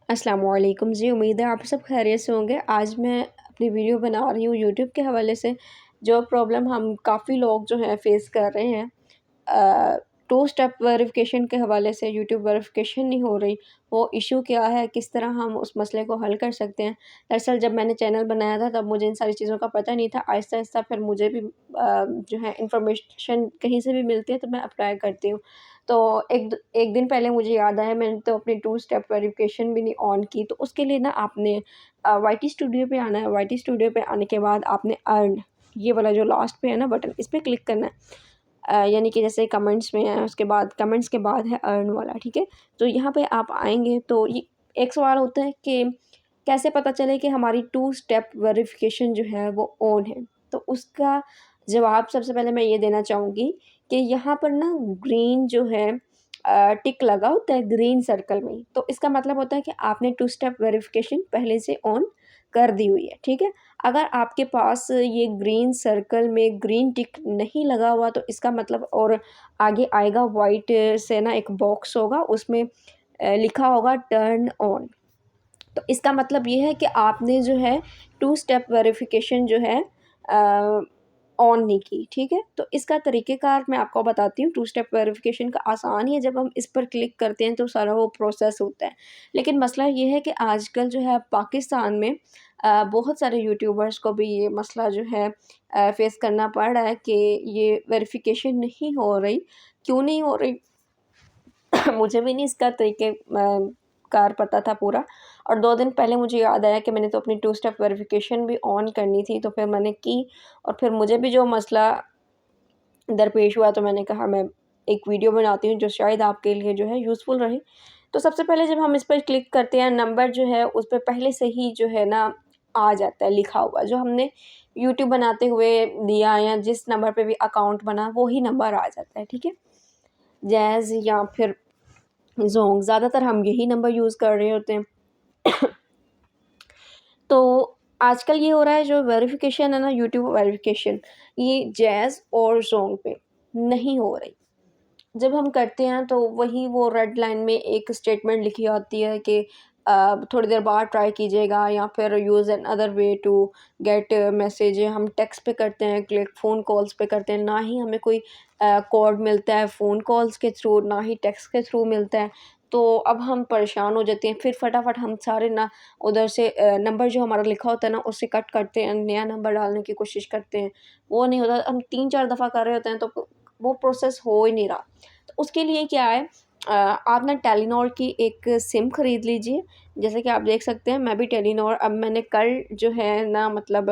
अस्सलाम वालेकुम जी, उम्मीद है आप सब खैरियत से होंगे। आज मैं अपनी वीडियो बना रही हूँ यूट्यूब के हवाले से। जो प्रॉब्लम हम काफ़ी लोग जो हैं फ़ेस कर रहे हैं, टू स्टेप वेरिफ़िकेशन के हवाले से यूट्यूब वेरिफ़िकेशन नहीं हो रही, वो इशू क्या है, किस तरह हम उस मसले को हल कर सकते हैं। दरअसल जब मैंने चैनल बनाया था तब मुझे इन सारी चीज़ों का पता नहीं था। आहिस्ता-आहिस्ता फिर मुझे भी जो है इन्फॉर्मेशन कहीं से भी मिलती है तो मैं अप्लाई करती हूँ। तो एक दिन पहले मुझे याद आया, मैंने तो अपनी टू स्टेप वेरिफ़िकेशन भी नहीं ऑन की। तो उसके लिए ना आपने वाईटी स्टूडियो पे आना है। वाईटी स्टूडियो पे आने के बाद आपने अर्न, ये वाला जो लास्ट पे है ना बटन, इस पे क्लिक करना है। यानी कि जैसे कमेंट्स में है, उसके बाद कमेंट्स के बाद है अर्न वाला, ठीक है? तो यहाँ पे आप आएँगे तो ये एक सवाल होता है कि कैसे पता चले कि हमारी टू स्टेप वेरिफ़िकेशन जो है वो ऑन है? तो उसका जवाब सबसे पहले मैं ये देना चाहूँगी कि यहाँ पर ना ग्रीन जो है टिक लगा होता है ग्रीन सर्कल में, तो इसका मतलब होता है कि आपने टू स्टेप वेरिफ़िकेशन पहले से ऑन कर दी हुई है, ठीक है? अगर आपके पास ये ग्रीन सर्कल में ग्रीन टिक नहीं लगा हुआ तो इसका मतलब और आगे आएगा वाइट से ना एक बॉक्स होगा, उसमें लिखा होगा टर्न ऑन। तो इसका मतलब ये है कि आपने जो है टू स्टेप वेरिफ़िकेशन जो है ऑन नहीं की, ठीक है? तो इसका तरीक़ेकार मैं आपको बताती हूँ। टू स्टेप वेरिफ़िकेशन का आसान ही है, जब हम इस पर क्लिक करते हैं तो सारा वो प्रोसेस होता है। लेकिन मसला ये है कि आजकल जो है पाकिस्तान में बहुत सारे यूट्यूबर्स को भी ये मसला जो है फ़ेस करना पड़ रहा है कि ये वेरिफ़िकेशन नहीं हो रही। क्यों नहीं हो रही? मुझे भी नहीं इसका कार पता था पूरा। और 2 दिन पहले मुझे याद आया कि मैंने तो अपनी टू स्टेप वेरिफ़िकेशन भी ऑन करनी थी, तो फिर मैंने की और फिर मुझे भी जो मसला दरपेश हुआ तो मैंने कहा मैं एक वीडियो बनाती हूँ जो शायद आपके लिए जो है यूज़फुल रहे। तो सबसे पहले जब हम इस पर क्लिक करते हैं, नंबर जो है उस पे पहले से ही जो है ना आ जाता है लिखा हुआ, जो हमने यूट्यूब बनाते हुए दिया या जिस नंबर पे भी अकाउंट बना वो ही नंबर आ जाता है, ठीक है? जैज़ या फिर ज़ोंग, ज़्यादातर हम यही नंबर यूज़ कर रहे होते हैं। तो आजकल ये हो रहा है, जो वेरिफ़िकेशन है ना यूट्यूब वेरिफ़िकेशन, ये जैज़ और ज़ोंग पे नहीं हो रही। जब हम करते हैं तो वही वो रेड लाइन में एक स्टेटमेंट लिखी होती है कि थोड़ी देर बाद ट्राई कीजिएगा या फिर use another way to get message. हम टेक्स्ट पे करते हैं क्लिक, फ़ोन कॉल्स पे करते हैं, ना ही हमें कोई कोड मिलता है फ़ोन कॉल्स के थ्रू, ना ही टेक्स्ट के थ्रू मिलता है। तो अब हम परेशान हो जाते हैं, फिर फटाफट हम सारे ना उधर से नंबर जो हमारा लिखा होता है ना उससे कट करते हैं, नया नंबर डालने की कोशिश करते हैं, वो नहीं होता। हम 3-4 दफ़ा कर रहे होते हैं तो वो प्रोसेस हो ही नहीं रहा। तो उसके लिए क्या है, आप ना टेलीनॉर की एक सिम ख़रीद लीजिए। जैसे कि आप देख सकते हैं मैं भी टेलीनॉर, अब मैंने कल जो है ना मतलब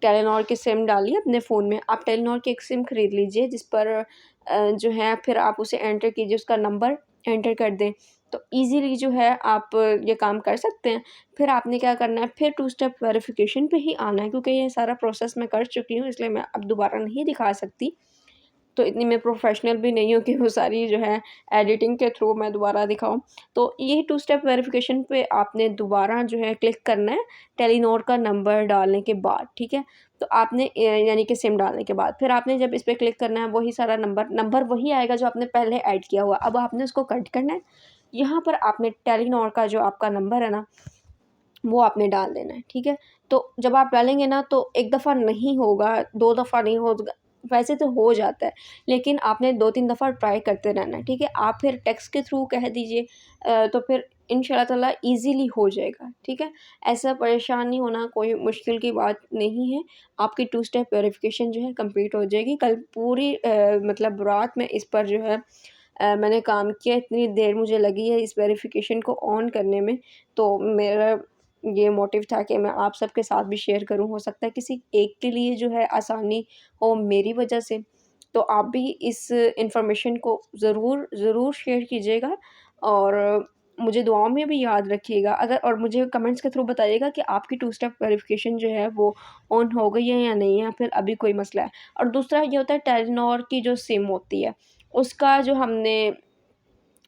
टेलीनॉर की सिम डाली अपने फ़ोन में। आप टेलीनॉर की एक सिम ख़रीद लीजिए जिस पर जो है फिर आप उसे एंटर कीजिए, उसका नंबर एंटर कर दें, तो ईज़िली जो है आप ये काम कर सकते हैं। फिर आपने क्या करना है, फिर टू स्टेप वेरिफ़िकेशन पे ही आना है, क्योंकि ये सारा प्रोसेस मैं कर चुकी हूँ इसलिए मैं अब दोबारा नहीं दिखा सकती। तो इतनी मैं प्रोफ़ेशनल भी नहीं हूँ कि वो सारी जो है एडिटिंग के थ्रू मैं दोबारा दिखाऊँ। तो ये टू स्टेप वेरिफ़िकेशन पे आपने दोबारा जो है क्लिक करना है टेलीनॉर का नंबर डालने के बाद, ठीक है? तो आपने यानी कि सिम डालने के बाद फिर आपने जब इस पे क्लिक करना है, वही सारा नंबर वही आएगा जो आपने पहले ऐड किया हुआ। अब आपने उसको कट करना है। यहाँ पर आपने टेलीनॉर का जो आपका नंबर है ना, वो आपने डाल देना है, ठीक है? तो जब आप डालेंगे ना तो 1 दफ़ा नहीं होगा, 2 दफ़ा नहीं होगा, वैसे तो हो जाता है, लेकिन आपने 2-3 दफ़ा ट्राई करते रहना है, ठीक है? आप फिर टेक्स्ट के थ्रू कह दीजिए तो फिर इंशाअल्लाह ताला ईज़िली हो जाएगा, ठीक है? ऐसा परेशान नहीं होना, कोई मुश्किल की बात नहीं है। आपकी टू स्टेप वेरिफ़िकेशन जो है कंप्लीट हो जाएगी। कल पूरी मतलब रात में इस पर जो है मैंने काम किया, इतनी देर मुझे लगी है इस वेरिफ़िकेशन को ऑन करने में, तो मेरा ये मोटिव था कि मैं आप सबके साथ भी शेयर करूँ। हो सकता है किसी एक के लिए जो है आसानी हो मेरी वजह से, तो आप भी इस इन्फॉर्मेशन को ज़रूर शेयर कीजिएगा और मुझे दुआओं में भी याद रखिएगा। अगर और मुझे कमेंट्स के थ्रू बताइएगा कि आपकी टू स्टेप वेरिफ़िकेशन जो है वो ऑन हो गई है या नहीं है, या फिर अभी कोई मसला है। और दूसरा ये होता है, टेलीनॉर की जो सिम होती है, उसका जो हमने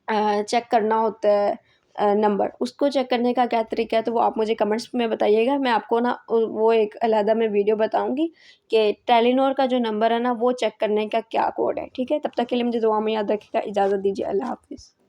चेक करना होता है नंबर, उसको चेक करने का क्या तरीका है, तो वो आप मुझे कमेंट्स में बताइएगा। मैं आपको ना वो एक अलहदा में वीडियो बताऊँगी कि टेलीनॉर का जो नंबर है ना वो चेक करने का क्या कोड है, ठीक है? तब तक के लिए मुझे दुआ में याद रखिएगा। इजाज़त दीजिए। अल्लाह हाफ़िज़।